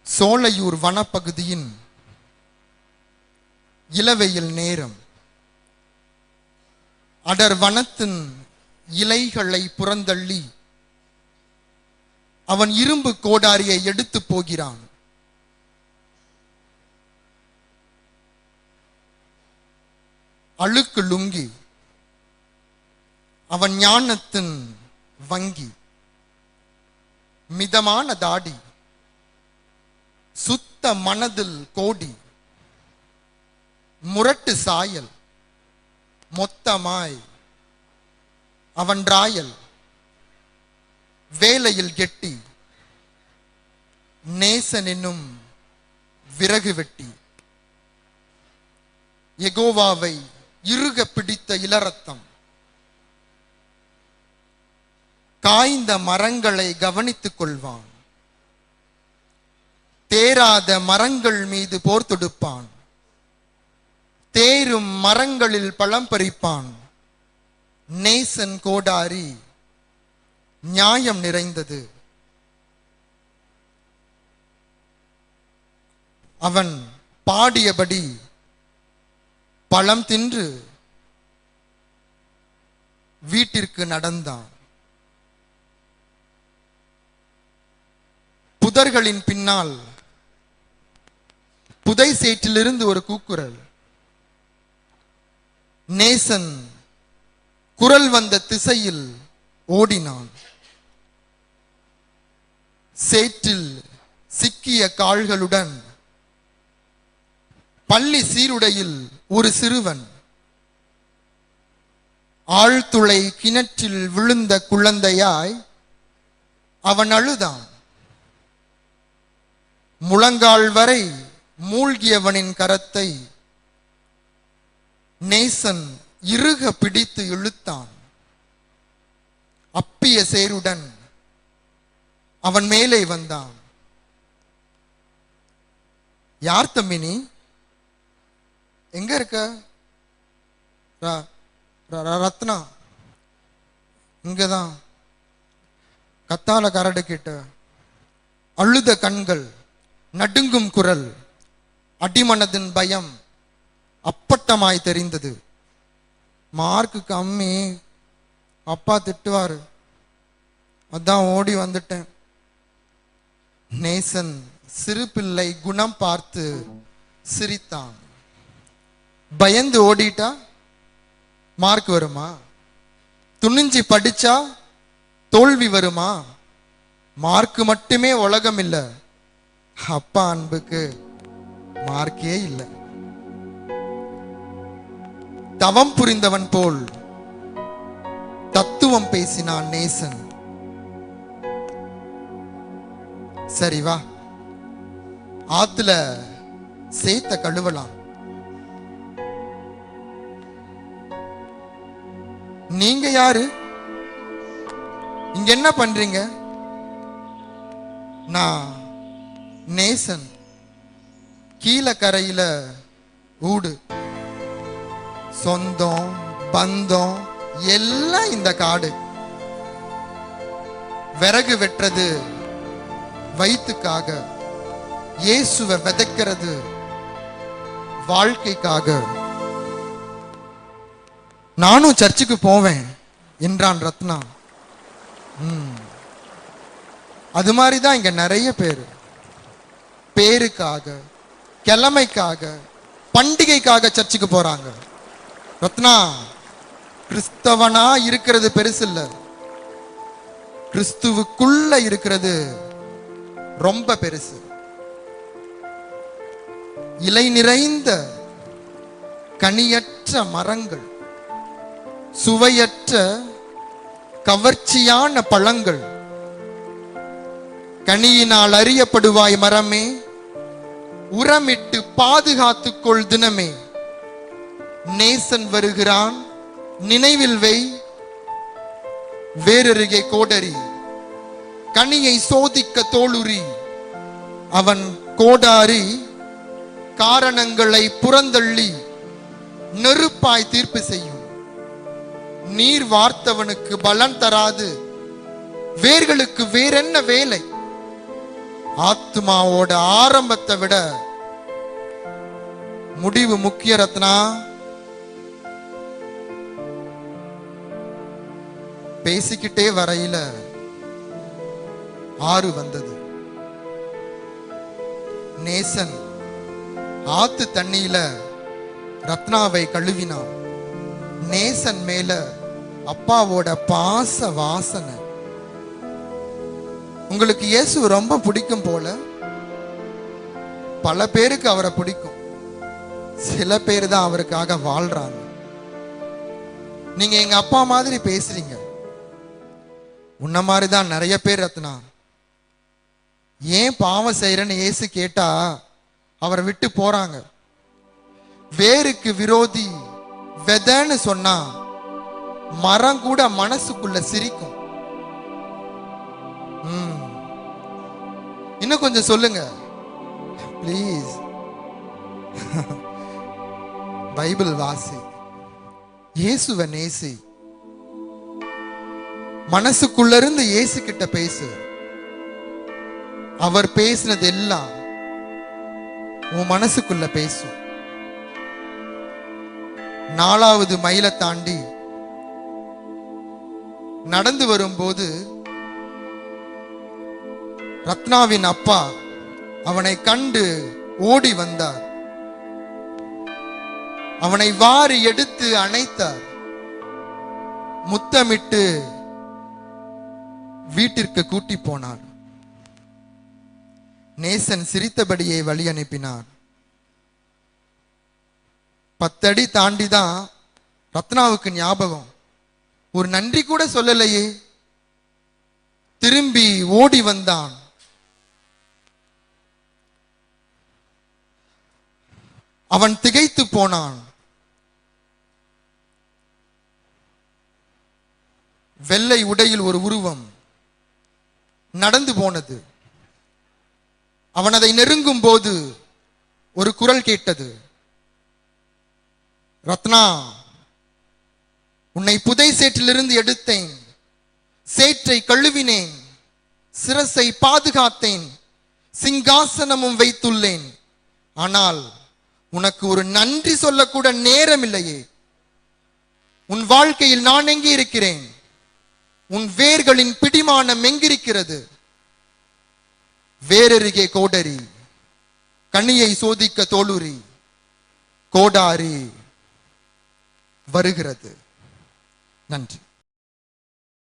சோலையூர் வனப்பகுதியின் இளவெயில் நேரம். அடர் வனத்தின் இலைகளை புறந்தள்ளி அவன் இரும்பு கோடாரியை எடுத்து போகிறான். அழுக்கு லுங்கி அவன் ஞானத்தின் வங்கி. மிதமான தாடி, சுத்த மனதில் கோடி, முரட்டு சாயல், மொத்தமாய் அவன் ராயல். வேலையில் கெட்டி, நேசன் என்னும் விறகு வெட்டி. யெகோவாவை இறுக பிடித்த இளரத்தம். காய்ந்த மரங்களை கவனித்துக் கொள்வான். தேராத மரங்கள் மீது போர் தொடுப்பான். தேரும் மரங்களில் பழம் பறிப்பான். நேசன் கோடாரி நியாயம் நிறைந்தது. அவன் பாடியபடி பழம் தின்று வீட்டிற்கு நடந்தான். புதர்களின் பின்னால் புதை சேற்றிலிருந்து ஒரு கூக்குரல். நேசன் குரல் வந்த திசையில் ஓடினான். சேற்றில் சிக்கிய கால்களுடன் பள்ளி சீருடையில் ஒரு சிறுவன். ஆழ்துளை கிணற்றில் விழுந்த குழந்தையாய் அவன் அழுதான். முழங்கால் வரை மூழ்கியவனின் கரத்தை நேசன் இறுக பிடித்து இழுத்தான். அப்பிய சேருடன் அவன் மேலே வந்தான். யார் தம்பி நீ? எங்க இருக்க? ரத்னா இங்கதான். கத்தால கரடு கேட்ட, அழுத கண்கள், நடுங்கும் குரல், அடிமனதின் பயம் அப்பட்டமாய் தெரிந்தது. மார்க்கு கம்மி, அப்பா திட்டுவாரு, அதான் ஓடி வந்துட்டேன். நேசன் சிறு பிள்ளை குணம் பார்த்து சிரித்தான். பயந்து ஓடிட்டா மார்க் வருமா? துணிஞ்சி படிச்சா தோல்வி வருமா? மார்க்கு மட்டுமே உலகம் இல்லை, அப்பா அன்புக்கு மார்க்கே இல்லை. தவம் புரிந்தவன் போல் தத்துவம் பேசினான் நேசன். சரி வா, ஆத்துல சேத்த கழுவலாம். நீங்க யாரு? இங்க என்ன பண்றீங்க? நான் நேசன், கீழே கரையில ஊடு. சொந்தம் பந்தம் எல்லாம் இந்த காடு. விறகு வெட்டுறது வயிற்றுக்காக, இயேசுவை விதைக்கிறது வாழ்க்கைக்காக. நானும் சர்ச்சுக்கு போவேன் என்றான் ரத்னா. அது மாதிரிதான் இங்க நிறைய பேர் பேருக்காக, கிழமைக்காக, பண்டிகைக்காக சர்ச்சுக்கு போறாங்க. ரத்னா, கிறிஸ்தவனா இருக்கிறது பெருசு இல்ல, கிறிஸ்துவுக்குள்ள இருக்கிறது ரொம்ப பெருசு. இலை நிறைந்த கனியற்ற மரங்கள், சுவையற்ற கவர்ச்சியான பழங்கள். கனியினால் அறியப்படுவாய் மரமே, உரமிட்டு பாதுகாத்துக்கொள் தினமே. நேசன் வருகிறான் நினைவில் வை, வேரருகே கோடரி. கனியை சோதிக்க தோளுரி, அவன் கோடாரி காரணங்களை புறந்தள்ளி நெருப்பாய் தீர்ப்பு செய்யும். நீர் வார்த்தவனுக்கு பலன் தராது, வேர்களுக்கு வேறென்ன வேலை? ஆத்மாவோட ஆரம்பத்தை விட முடிவு முக்கிய ரத்னா. பேசிக்கிட்டே வரையில ஆறு வந்தது. நேசன் ஆத்து தண்ணியில ரத்னாவை கழுவினான். நேசன் மேல அப்பாவோட பாச வாசனை. உங்களுக்கு இயேசு ரொம்ப பிடிக்கும் போல. பல பேருக்கு அவரை பிடிக்கும், சில பேர் தான் அவருக்காக வாழ்றாங்க. நீங்க எங்க அப்பா மாதிரி பேசுறீங்க, உன்ன மாதிரிதான் நிறைய பேர் ரத்னா. ஏன் பாவம் செய்யறன்னு இயேசு கேட்டா அவரை விட்டு போறாங்க. வேருக்கு விரோதி வெதன்னு சொன்னா மரம் கூட மனசுக்குள்ள சிரிக்கும். இன்னும் கொஞ்சம் சொல்லுங்க ப்ளீஸ். பைபிள் வாசி, இயேசுவை நேசி, மனசுக்குள்ள இருந்து இயேசு கிட்ட பேசு. அவர் பேசினது எல்லாம் உன் மனசுக்குள்ள பேசும். 4வது மைலை தாண்டி நடந்து வரும்போது ரத்னாவின் அப்பா அவனை கண்டு ஓடி வந்தார். அவனை வாரி எடுத்து அணைத்தார். முத்தமிட்டு வீட்டிற்கு கூட்டி போனார். நேசன் சிரித்தபடியே வழி அனுப்பினார். 10 அடி தாண்டிதான் ரத்னாவுக்கு ஞாபகம், ஒரு நன்றி கூட சொல்லலையே. திரும்பி ஓடி வந்தான். அவன் திகைத்து போனான். வெள்ளை உடையில் ஒரு உருவம் நடந்து போனது. அவன் அதை நெருங்கும் போது ஒரு குரல் கேட்டது, ரத்னா, உன்னை புதை சேற்றிலிருந்து எடுத்தேன், சேற்றை கழுவினேன், சிரசை பாதுகாத்தேன், சிங்காசனமும் வைத்துள்ளேன். ஆனால் உனக்கு ஒரு நன்றி சொல்லக்கூட நேரம் இல்லையே. உன் வாழ்க்கையில் நான் எங்கே இருக்கிறேன்? உன் வேர்களின் பிடிமானம் எங்கிருக்கிறது? வேரருகே கோடரி, கனியை சோதிக்க தோளுரி, கோடாரி வருகிறது. நன்றி.